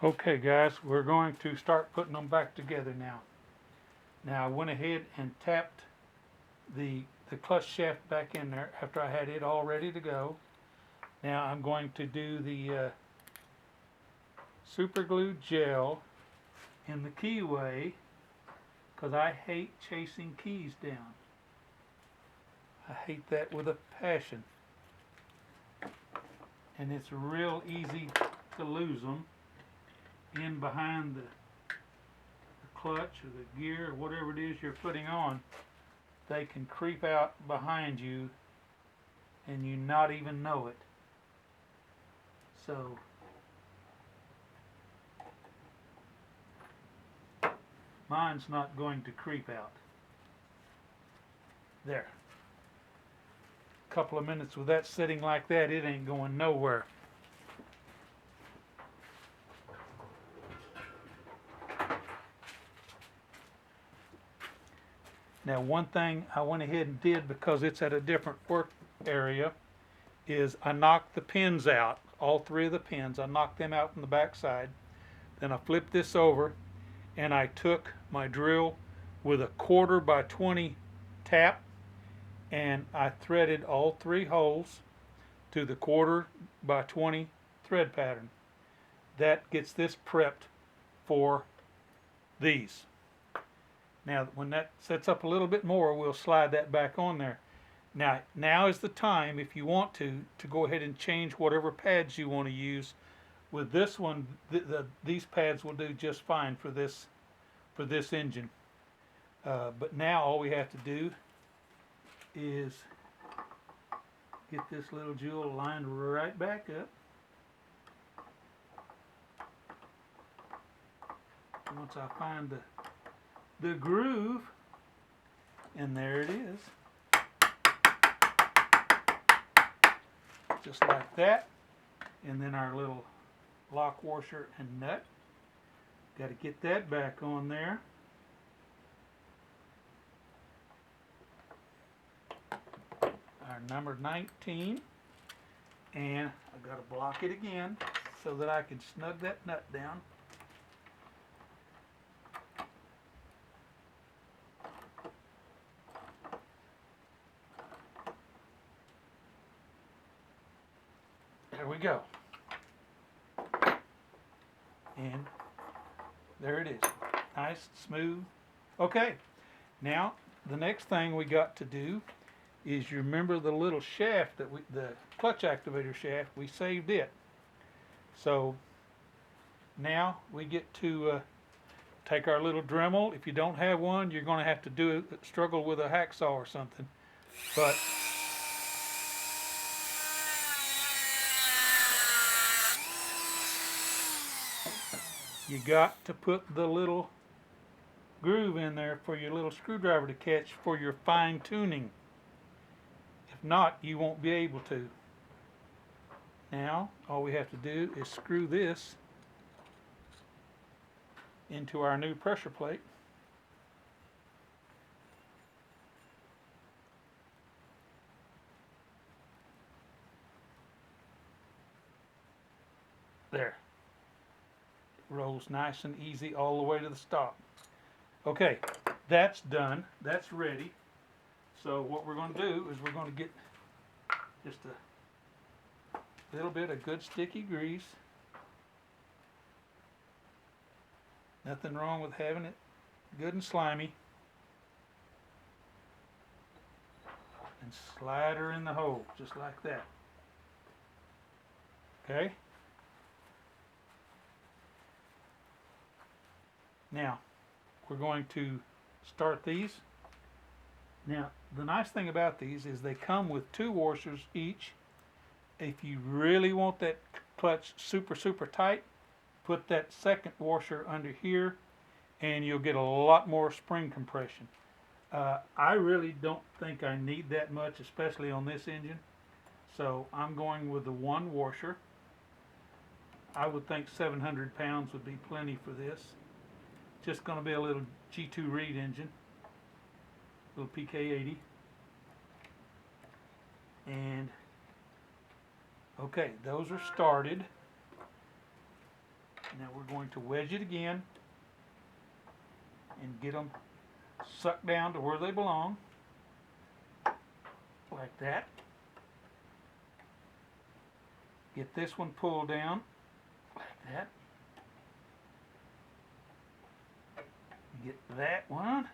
Okay guys, we're going to start putting them back together now. Now I went ahead and tapped the clutch shaft back in there after I had it all ready to go. Now I'm going to do the super glue gel in the keyway because I hate chasing keys down. I hate that with a passion. And it's real easy to lose them in behind the clutch or the gear or whatever it is you're putting on. They can creep out behind you and you not even know it. So mine's not going to creep out. There. A couple of minutes with that sitting like that, it ain't going nowhere. Now one thing I went ahead and did because it's at a different work area is I knocked the pins out, all three of the pins. I knocked them out from the back side. Then I flipped this over and I took my drill with a 1/4 by 20 tap and I threaded all three holes to the 1/4 by 20 thread pattern. That gets this prepped for these. Now when that sets up a little bit more, we'll slide that back on there. Now is the time, if you want to go ahead and change whatever pads you want to use. With this one, these pads will do just fine for this engine. But now all we have to do is get this little jewel lined right back up. Once I find the groove, and there it is. Just like that. And then our little lock washer and nut. Got to get that back on there. Our number 19. And I've got to block it again so that I can snug that nut down. There we go. And there it is. Nice, smooth. Okay, now the next thing we got to do is, you remember the little shaft that the clutch activator shaft, we saved it. So now we get to take our little Dremel. If you don't have one, you're going to have to struggle with a hacksaw or something. But you got to put the little groove in there for your little screwdriver to catch for your fine tuning. If not, you won't be able to. Now, all we have to do is screw this into our new pressure plate. There. Rolls nice and easy all the way to the stop. Okay, that's done. That's ready. So what we're going to do is we're going to get just a little bit of good sticky grease. Nothing wrong with having it good and slimy. And slide her in the hole just like that. Okay? Now, we're going to start these. Now, the nice thing about these is they come with 2 washers each. If you really want that clutch super tight, put that second washer under here and you'll get a lot more spring compression. I really don't think I need that much, especially on this engine. So I'm going with the 1 washer. I would think 700 pounds would be plenty for this. Just going to be a little G2 Reed engine, little PK80. And okay, those are started. Now we're going to wedge it again and get them sucked down to where they belong, like that. Get this one pulled down, like that. Get that one,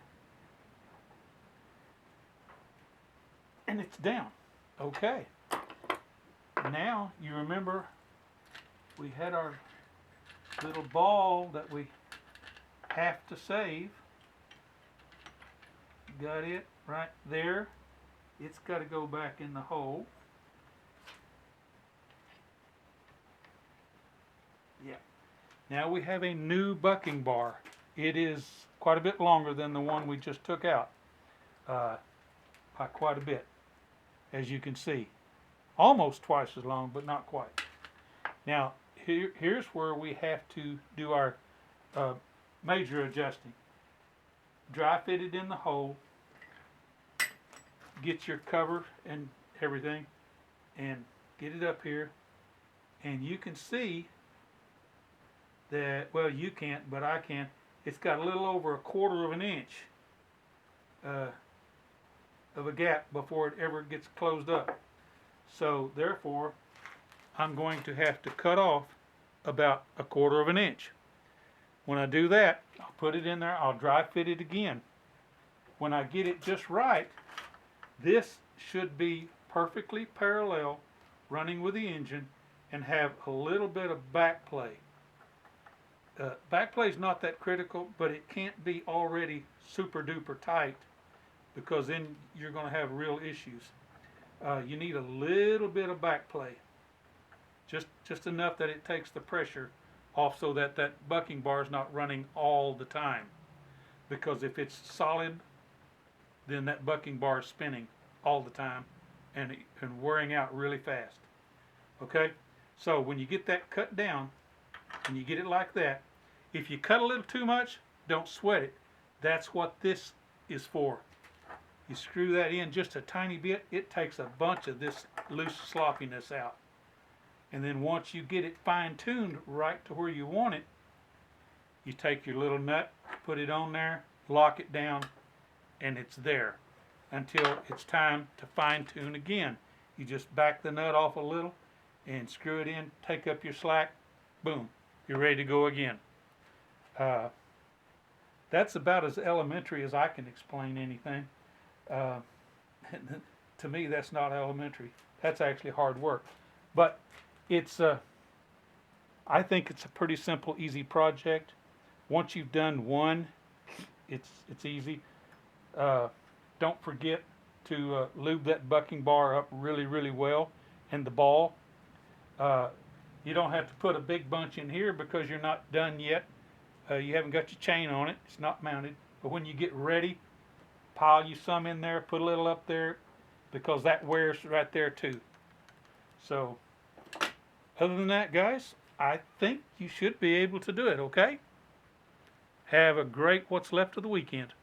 and it's down. Okay. Now you remember we had our little ball that we have to save. Got it right there. It's got to go back in the hole. Yeah. Now we have a new bucking bar. It is quite a bit longer than the one we just took out. By quite a bit, as you can see. Almost twice as long, but not quite. Now, here's where we have to do our major adjusting. Dry fit it in the hole. Get your cover and everything, and get it up here. And you can see that, well, you can't, but I can. It's got a little over 1/4 of an inch of a gap before it ever gets closed up. So therefore, I'm going to have to cut off about 1/4 of an inch. When I do that, I'll put it in there, I'll dry fit it again. When I get it just right, this should be perfectly parallel, running with the engine, and have a little bit of back play. Back play is not that critical, but it can't be already super duper tight, because then you're going to have real issues. You need a little bit of back play, just enough that it takes the pressure off, so that that bucking bar is not running all the time. Because if it's solid, then that bucking bar is spinning all the time and wearing out really fast. Okay, so when you get that cut down and you get it like that, if you cut a little too much, don't sweat it. That's what this is for. You screw that in just a tiny bit, it takes a bunch of this loose sloppiness out. And then once you get it fine-tuned right to where you want it, you take your little nut, put it on there, lock it down, and it's there until it's time to fine-tune again. You just back the nut off a little and screw it in, take up your slack, boom, you're ready to go again. That's about as elementary as I can explain anything. To me, that's not elementary. That's actually hard work. But it's, I think it's a pretty simple, easy project. Once you've done one, it's easy. Don't forget to lube that bucking bar up really, really well, and the ball. You don't have to put a big bunch in here because you're not done yet. You haven't got your chain on it. It's not mounted. But when you get ready, pile you some in there, put a little up there, because that wears right there too. So, other than that, guys, I think you should be able to do it, okay? Have a great what's left of the weekend.